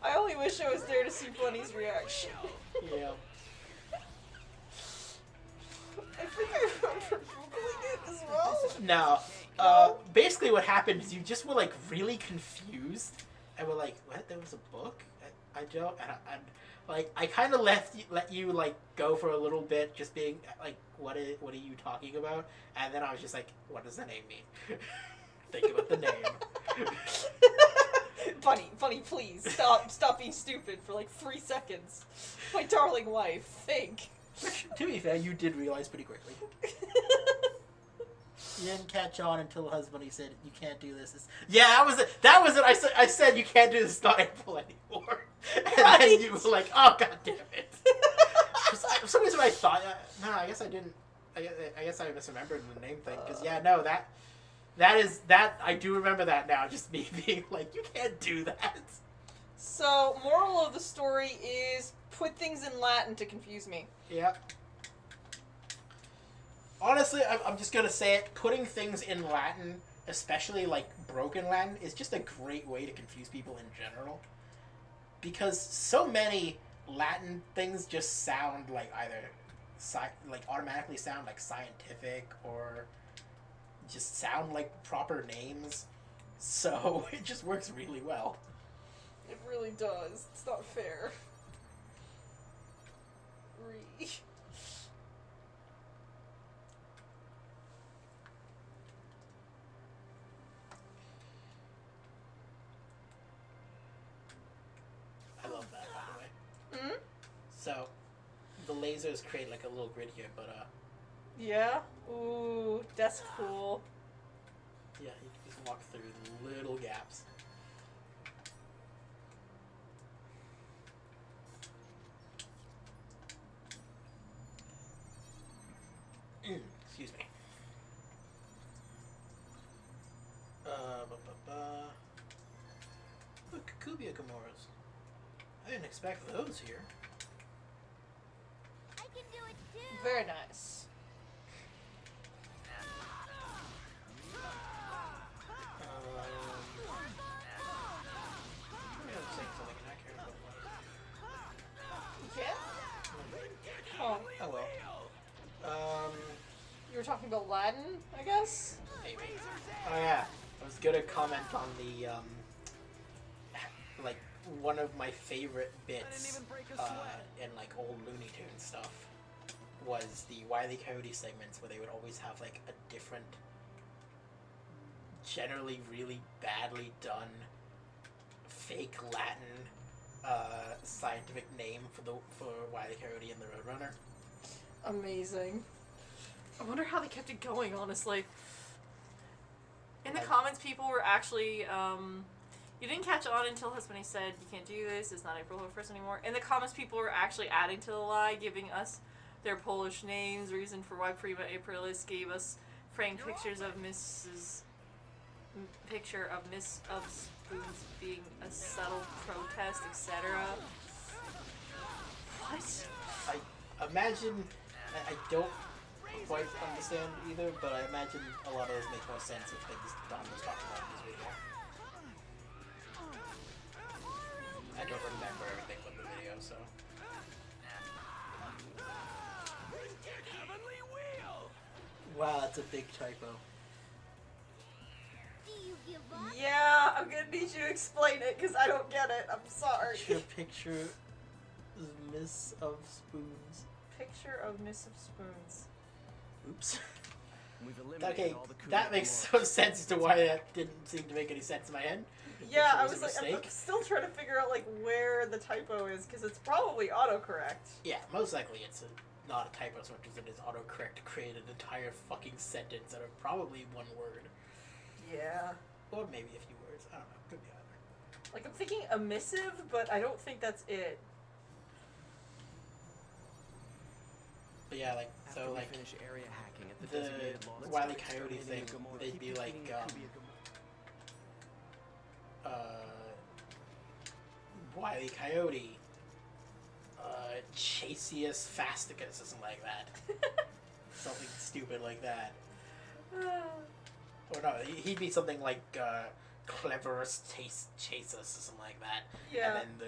I only wish I was there to see Bunny's reaction. Yeah. I think I remember Googling it as well. No. Basically what happened is you just were like really confused and were like, what? There was a book? I don't, and like I kind of let you like go for a little bit, just being like, what are you talking about? And then I was just like, what does the name mean? Think about the name. Bunny, please stop being stupid for like 3 seconds. My darling wife, think. To be fair, you did realize pretty quickly. You didn't catch on until Husbunni said, you can't do this. Yeah, that was it. I said you can't do this, it's not April anymore. And Right. then you were like, oh god damn it. For some reason I thought, no, I guess I didn't. I guess I misremembered the name thing. Because yeah, no, that I do remember that now. Just me being like, you can't do that. So, moral of the story is put things in Latin to confuse me. Yeah. Honestly, I'm just gonna say it. Putting things in Latin, especially like broken Latin, is just a great way to confuse people in general. Because so many Latin things just sound like either automatically sound like scientific or just sound like proper names. So it just works really well. It really does. It's not fair. So, the lasers create like a little grid here, but Yeah? Ooh, that's cool. yeah, you can just walk through little gaps. Excuse me. Look, Kubia Gamoras. I didn't expect those here. I can do it too. Very nice. Maybe I'm saying something inaccurate, but Yeah? Oh, oh well. you were talking about Latin, I guess? Maybe. Oh yeah, I was gonna comment on the like one of my favorite bits in like old Looney Tunes stuff was the Wile E. Coyote segments where they would always have like a different, generally really badly done fake Latin scientific name for Wile E. Coyote and the Roadrunner. Amazing. I wonder how they kept it going, honestly. In the Like- comments, people were actually, you didn't catch on until Husbunni said, you can't do this, it's not April 1st anymore. In the comments, people were actually adding to the lie, giving us their Polish names, reason for why Prima Aprilis gave us framed pictures of Miss of Spoons being a subtle protest, etc. What? I imagine, I don't quite understand either, but I imagine a lot of those make more sense if things Don was talking about in this video. I don't remember everything from the video, so. Heavenly wheel! Wow, that's a big typo. Do you give up? Yeah, I'm gonna need you to explain it because I don't get it. I'm sorry. Your picture is Miss of Spoons. Picture of Miss of Spoons. Oops. We've eliminated Okay, all the Kubia that makes Gamoras. some sense to why that didn't seem to make any sense in my head. Yeah, If it I was was a like, I'm mistake. still trying to figure out like where the typo is because it's probably autocorrect. Yeah, most likely it's not a typo so much as it is autocorrect to create an entire fucking sentence out of probably one word. Yeah. Or maybe a few words. I don't know. Could be either. Like I'm thinking emissive, but I don't think that's it. But yeah, like, After so we like, finish area hacking at the designated law, let's Wile E. start Coyote exterminating thing, the Gamora. they'd be Keep like, defeating Kubia Gamora. Wile E. Coyote, Chasius Fasticus, or something like that. Something stupid like that. Or no, he'd be something like, Cleverest Chasus, or something like that. Yeah. And then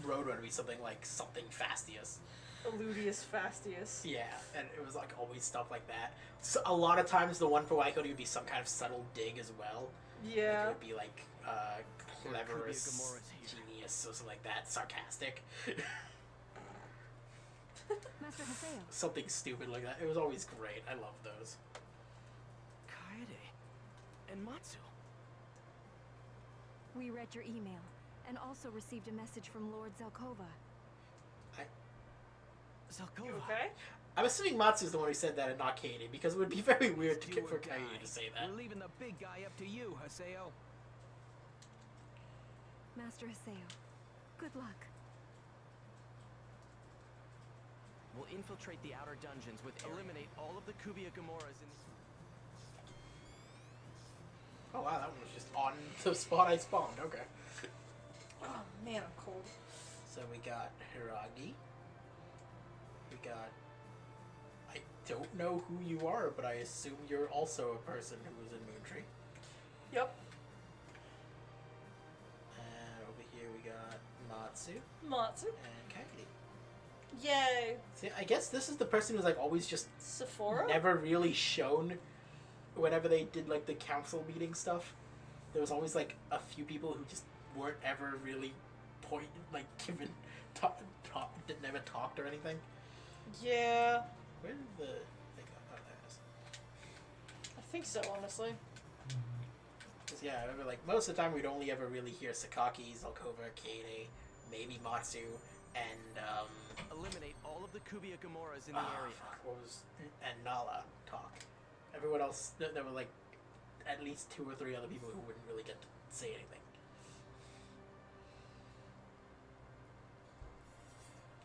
the Roadrunner would be something like something Fastius. Eludius Fastius. Yeah, and it was like always stuff like that. So a lot of times the one for Wile E. Coyote would be some kind of subtle dig as well. Like, Yeah. it would be like cleverest Gamora's here. genius or something like that, sarcastic. Master Haseo. Something stupid like that. It was always great. I love those. Kaede and Matsu. We read your email and also received a message from Lord Zelkova. Zelkova. You okay? I'm assuming Matsu's the one who said that and not Katie, because it would be very weird Do to or for die. Katie to say that. We're leaving the big guy up to you, Haseo. Master Haseo, good luck. We'll infiltrate the outer dungeons with eliminate all of the Kubia Gamoras in Oh wow, that one was just on the spot I spawned. Okay. Oh man, I'm cold. So we got Hiragi. We got... I don't know who you are, but I assume you're also a person who was in Moontree. Yep. And over here we got Matsu Matsu. and Katie. Yay. See, I guess this is the person who's like always just Sephora? never really shown whenever they did like the council meeting stuff. There was always like a few people who just weren't ever really given never talked or anything. Yeah. Where did the thing go? Oh, there it is. I think so, honestly. 'Cause, yeah, I remember like most of the time we'd only ever really hear Sakaki, Zelkova, Kaede, maybe Matsu, and Eliminate all of the Kubia Gamoras in the area. fuck, what was and Nala talk. Everyone else, there were like at least 2 or 3 other people who wouldn't really get to say anything.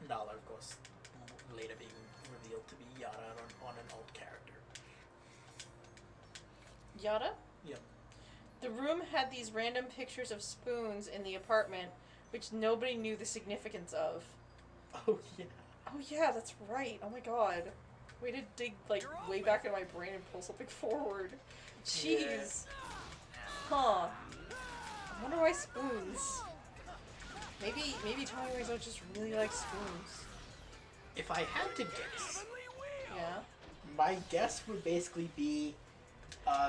Nala, of course, later being revealed to be Yara on an old character. Yada? Yep. The room had these random pictures of spoons in the apartment, which nobody knew the significance of. Oh yeah. Oh yeah, that's right. Oh my god. Way to dig, like, way back in my brain and pull something forward. Jeez. Huh. I wonder why spoons. Maybe Tommy Wiseau just really likes spoons. If I had to guess, Yeah. my guess would basically be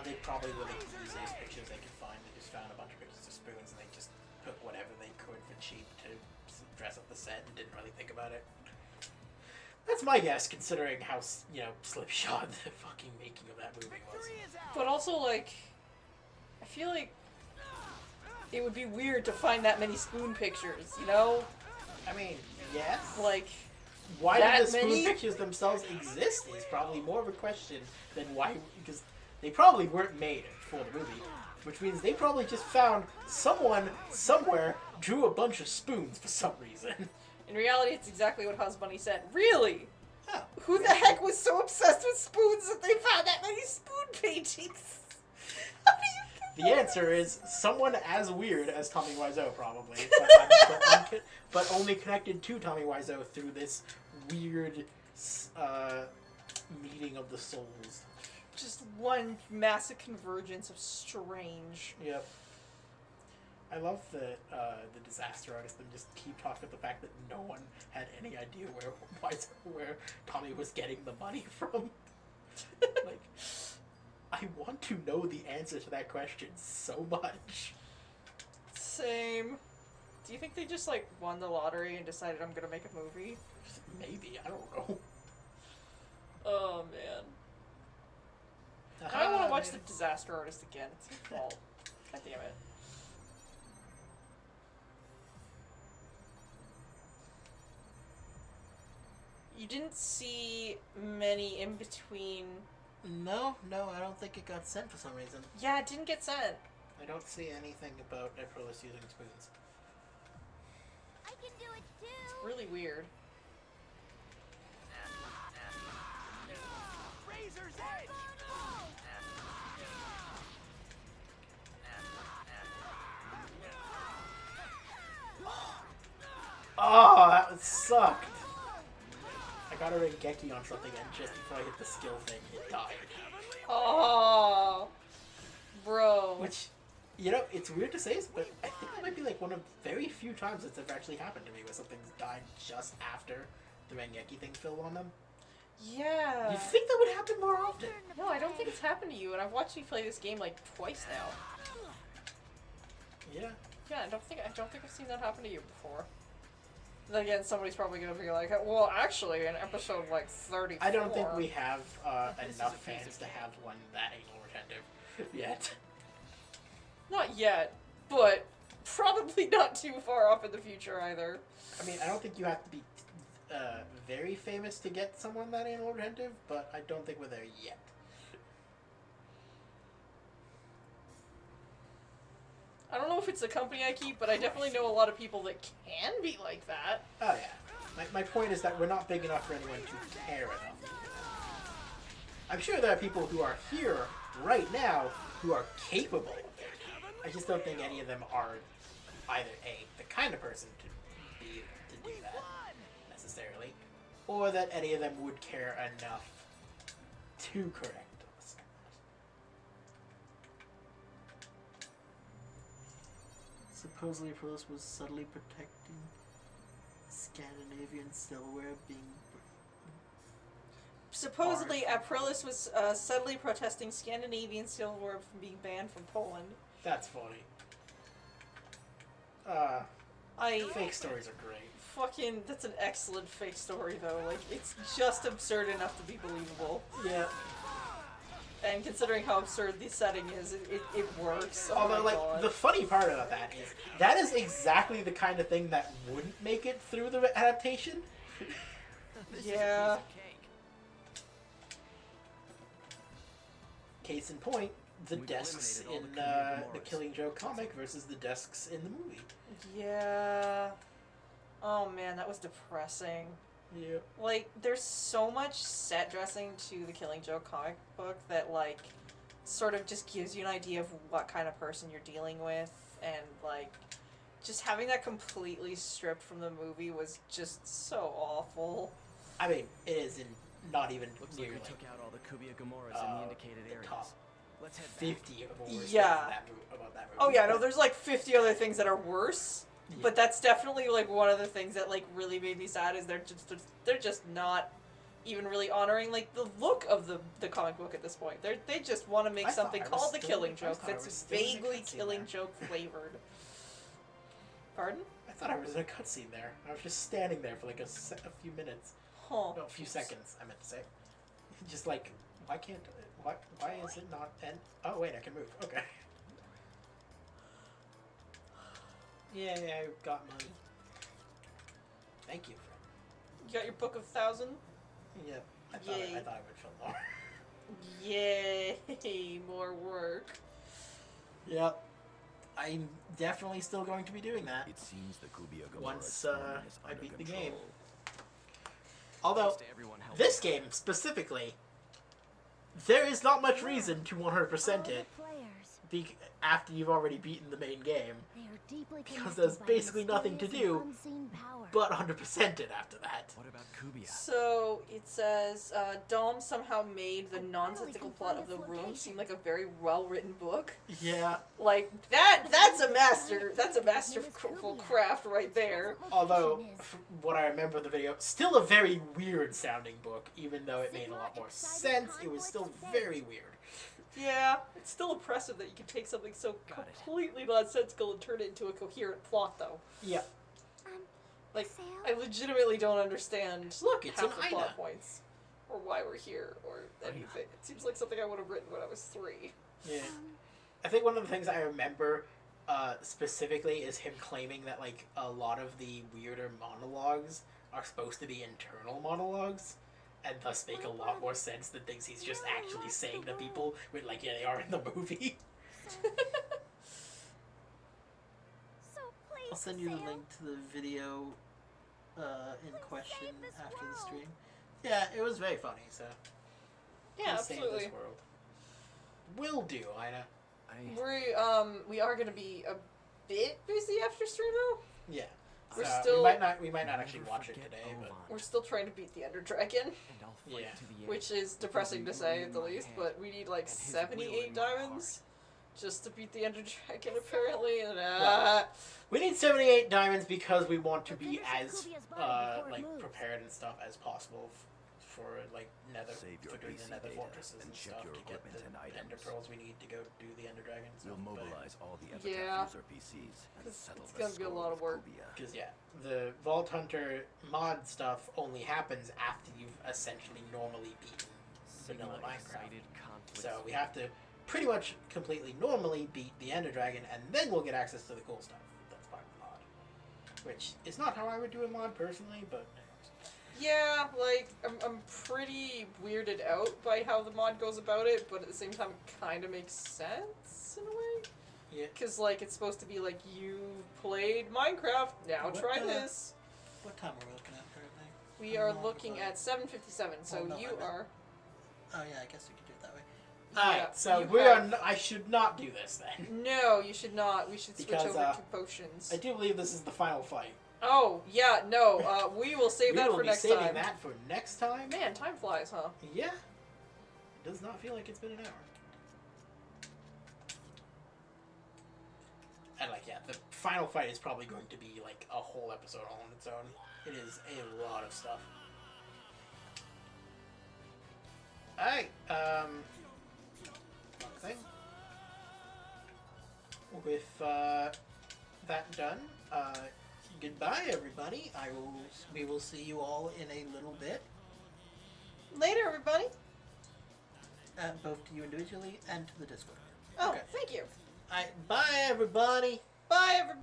they probably were the easiest pictures they could find. They just found a bunch of pictures of spoons and they just put whatever they could for cheap to dress up the set and didn't really think about it. That's my guess, considering how, slipshod the fucking making of that movie was. But also, like, I feel like it would be weird to find that many spoon pictures, you know? I mean, yes. Like, Why that did the spoon many? pictures themselves exist is probably more of a question than why, because they probably weren't made for the movie, which means they probably just found someone somewhere drew a bunch of spoons for some reason. in reality, it's exactly what Husbunni said. Really? Oh, Who the heck was so obsessed with spoons that they found that many spoon paintings? How do you the answer is someone as weird as Tommy Wiseau, probably, but only connected to Tommy Wiseau through this weird meeting of the souls. Just one massive convergence of strange. Yep. I love the disaster artist and just keep talking about the fact that no one had any idea where Tommy was getting the money from. Like, I want to know the answer to that question so much. Same. Do you think they just, like, won the lottery and decided I'm gonna make a movie? Maybe, I don't know. Oh, man. I want to watch The Disaster Artist again. It's his fault. God damn it. You didn't see many in between. No, I don't think it got sent for some reason. Yeah, it didn't get sent. I don't see anything about Aprilis using spoons. I can do it too. It's really weird. Razor's Edge! Oh, that sucked. I got a Rengeki on something and just before I hit the skill thing, it died. Oh, bro. Which, it's weird to say this, but I think it might be like one of very few times it's ever actually happened to me where something's died just after the Rengeki thing fell on them. Yeah. You'd think that would happen more often. No, I don't think it's happened to you, and I've watched you play this game like twice now. Yeah. Yeah, I don't think I've seen that happen to you before. Then again, somebody's probably gonna be like, well, actually, in episode like 34. I don't think we have enough fans to have one that anal retentive yet. Not yet, but probably not too far off in the future either. I mean, I don't think you have to be very famous to get someone that anal retentive, but I don't think we're there yet. I don't know if it's the company I keep, but I definitely know a lot of people that can be like that. Oh yeah. My point is that we're not big enough for anyone to care enough. I'm sure there are people who are here right now who are capable of it. I just don't think any of them are either the kind of person to do that necessarily, or that any of them would care enough to correct us. Supposedly Aprilis was subtly protecting Scandinavian silverware being... Supposedly, Aprilis was subtly protesting Scandinavian silverware from being banned from Poland. That's funny. Fake stories are great. Fucking, that's an excellent fake story though. Like, it's just absurd enough to be believable. Yeah. And considering how absurd the setting is, it works. Oh Although, my like, God. the funny part about that is exactly the kind of thing that wouldn't make it through the adaptation. This is a Yeah. piece of cake. Case in point, the We've desks eliminated all in the Kubrick the Gamoras. Killing Joke comic versus the desks in the movie. Yeah. Oh man, that was depressing. Yeah. Like, there's so much set dressing to the Killing Joke comic book that, like, sort of just gives you an idea of what kind of person you're dealing with, and, like, just having that completely stripped from the movie was just so awful. I mean, it is in not even Looks near like we like took out all the Kubia Gamoras in the indicated the areas. top Let's head back. 50 of the worst Yeah. things about that movie. Oh yeah, no, But- there's like 50 other things that are worse. Yeah. But that's definitely like one of the things that like really made me sad is they're just not even really honoring like the look of the comic book at this point. They just want to make I thought something I was called the still- Killing I Joke thought I that's was still in the vaguely cutscene Killing there. Joke flavored. Pardon? I thought I was in a cutscene there. I was just standing there for like a few minutes. Huh. No, a few seconds, I meant to say. Just like, why is it not end? Oh wait, I can move. Okay. Yeah, I got money. Thank you, friend. You got your book of 1,000? Yeah, I thought Yay. I thought I would film more. Yay, more work. Yep. I'm definitely still going to be doing that. It seems the Kubia Gamora's Once, spawning is I under beat the control. game. Although, Thanks to everyone helping this out. game specifically, there is not much reason to 100% All it the players, after you've already beaten the main game, they are deeply because connected there's by a basically nothing to mysterious do and unseen power. but 100% it after that. What about Kubia? So it says Dom somehow made the I nonsensical can plot find of the its room location. seem like a very well written book. Yeah, Like that's a masterful craft right there. although, from what I remember of the video, still a very weird sounding book, even though it made a lot more sense, it was still very weird. Yeah, it's still impressive that you can take something so Got it. completely nonsensical and turn it into a coherent plot, though. Yeah. Like, Sail? I legitimately don't understand Look, it's half an the Ida. plot points, or why we're here, or anything. It seems like something I would have written when I was 3. Yeah. I think one of the things I remember specifically is him claiming that like a lot of the weirder monologues are supposed to be internal monologues, and thus make a lot more sense than things he's just actually saying to people. With like, yeah, they are in the movie. So please I'll send you the sail. link to the video in question save this after the world. stream. Yeah, it was very funny. So Yeah, we'll save absolutely. this world. Will do, Ida. We are gonna be a bit busy after stream though. Yeah. We're So still- we might not actually Never watch it forget today, but Ovan. We're still trying to beat the Ender Dragon, And I'll fight Yeah. to the end. which is depressing to say at the least. But we need like And his will 78 in my heart. diamonds just to beat the Ender Dragon apparently. And we need 78 diamonds because we want to But be finish as Kubia's body before it like moves. prepared and stuff as possible for like nether Save your for doing the PC nether data fortresses and and check stuff your to get equipment the and ender items. pearls we need to go do the ender dragon We'll stuff. mobilize all the Epitaph Yeah. user PCs and It's settle the gonna be a score lot of with work. Kubia. Because yeah, the Vault Hunter mod stuff only happens after you've essentially normally beaten vanilla Sigma Minecraft. excited conflict. So we have to pretty much completely normally beat the ender dragon, and then we'll get access to the cool stuff. That's part of the mod, which is not how I would do a mod personally, but. yeah, like I'm pretty weirded out by how the mod goes about it, but at the same time, it kind of makes sense in a way. Yeah. Because like it's supposed to be like you played Minecraft, now What try the- this. What time are we looking at currently? We How are long looking have I- at 7:57, so Oh, no, you I meant- are. Oh yeah, I guess we could do it that way. Yeah, Alright, so you we have- are. I should not do this then. No, you should not. We should switch Because, over uh, to potions. I do believe this is the final fight. Oh yeah, no. We will save We that will for be next saving time. that for next time. Man, time flies, huh? Yeah. It does not feel like it's been an hour. And like, yeah, the final fight is probably going to be like a whole episode all on its own. It is a lot of stuff. Alright, one thing. With that done, goodbye everybody. We will see you all in a little bit. Later, everybody. both to you individually and to the Discord. Oh, Okay. thank you. Bye, everybody. Bye, everybody.